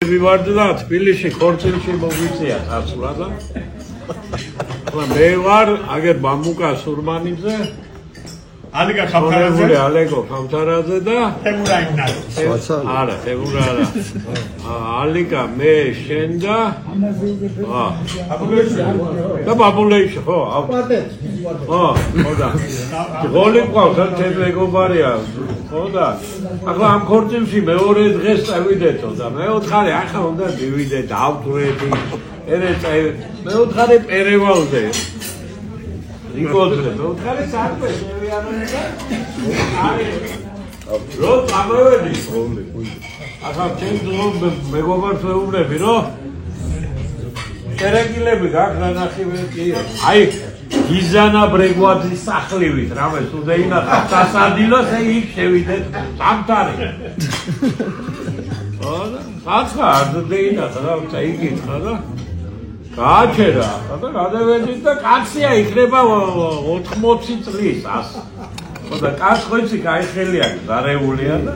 ვივარდნა თბილისში ხორცელში მოგვიწია წასვლა და მე ვარ აგერ მამუკა სურმანიძე ალიკა ხამთარაძე ალეკო ხამთარაძე და თემურა იმნაძე არა თემურა არა ალიკა მე შენ და და ბაბულეიში ხო ხოდა გოლი ყავს ერთ მეგობარია ხოდა ახლა ამ ხორცელში მეორე დღეს წავიდეთო და მეოთხარი ახლა უნდა დივიდე დავდვრები მეოთხარი პერევალზე Nicotre, non fare sangue, devi andare. Lo amavedi. Asa centro megobarse ubrები, რო? შერეგილები გაგრანახივეთი. აი, გიზანა ბრეგვაძის სახლივით, რამე სუდეინა სასადილოს იქ შევიდეთ სამთარი. არა, საცხა არ დეინა, რა წაიგითხა რა. გააჩერა და გადავედით და კაცია იქნება 80 წლის 100. ხოდა კაც ხო იცი გაიხელია ზარეულია და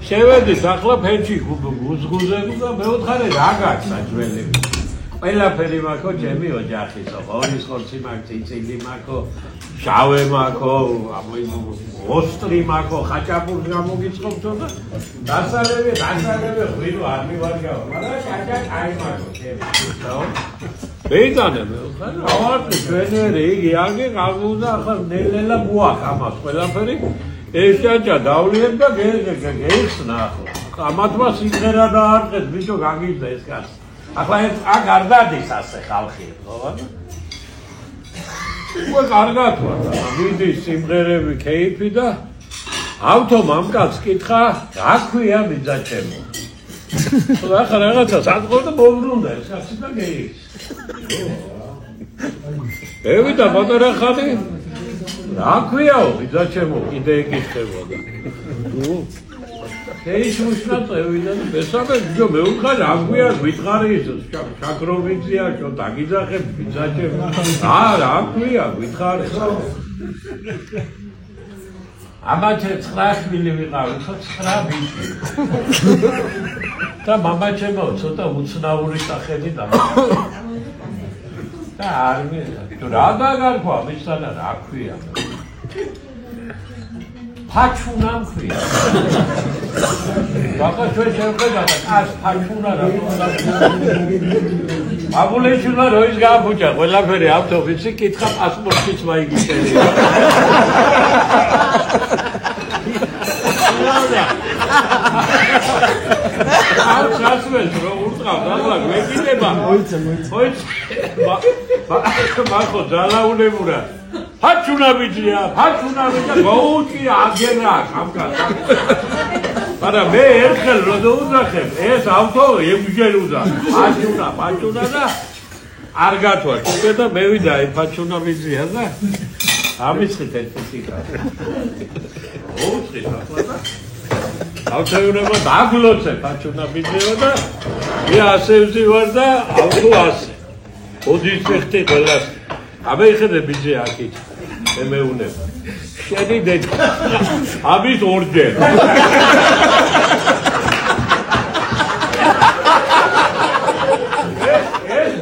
შევედით ახლა ფეჩი გუზგუზები და მეოთხარი რა გაქვს აჯველები. ყველაფერი მაქო ჩემი ოჯახისო, ორის ხორცი მაქვს, წიწილი მაქო, შავე მაქო, ოსტრი მაქო, ხაჭაპურს გამოგიწყობთო და დასალები ღვინო არ მივარგავ, მაგრამ კაჭა კაი მაქო ჩემი. ბეიტანე ავარტი ჩვენერი იგი აგი გაგუზა ახლა ნელ-ნელა მოახ ამას ყველაფერი ეს ჭაჭა დავლიებ და გეიხსნა ახლა ამათმა სიმღერა დაარყეს ბიჭო გაგიძდა ეს კაცი ახლა აქ არ დადის ასე ხალხი ხო უკვე კარგად ვარ და მიდის სიმღერები კეიფი და ავთო მამკაც კითხა რა ქვია მიძაჩემო ხო ახლა რაღაცა საწყვეტ და მოვრუნდა ეს კაცი და გეიქს ევიდა პატარა ხანი რა ქვიაო ბიძაჩემო კიდე ეკითხებოდა შეიშუშნა წევიდა მესამე ჯო მეუთხარ რა ქვია გითხარი შაკროვიძია შო დაგიძახებ ბიძაჩემო რა ქვია გითხარი ამაჩე 9 შვილი ვიყავი ხო 9 ბიჭი და მამაჩემო ცოტა უცნაური სახელი და და არ მე თუ რა დაგარქვა მისანა რა ქვია ფაჩუნა მქვია ბაკა ჩვენ შევხედა და კაც ფაჩუნა რა აბულეშულა როის გააფუჭა ყველაფერი ავტობუსი კითხა პასპორტიც მაიგიწერია არ ჩასვეს რო ურტყავ დაბლა გვეკიდება მოიცა მახო ძალაუნებურა ფაჩუნა ბიჭია გოუჭი აგერა ამკაც მაგრამ მე ერთხელ რო დაუძახებ ეს ავტო ემჯერ უძა ფაჩუნა და არ გათვა კიდე და მე ვიდა აი ფაჩუნა ბიჭია და ამისხით ერთი სიკა ოუჭი ახლა და ავტოურება დაგლოცე ფაჩუნა ბიჭია და მე ასე ვზივარ და ავტო ასე ოდის ხეთი ყველას აბე იხედე ბიჭი აქეთ ემეუნება შენი დედა ამის ორჯერ ეს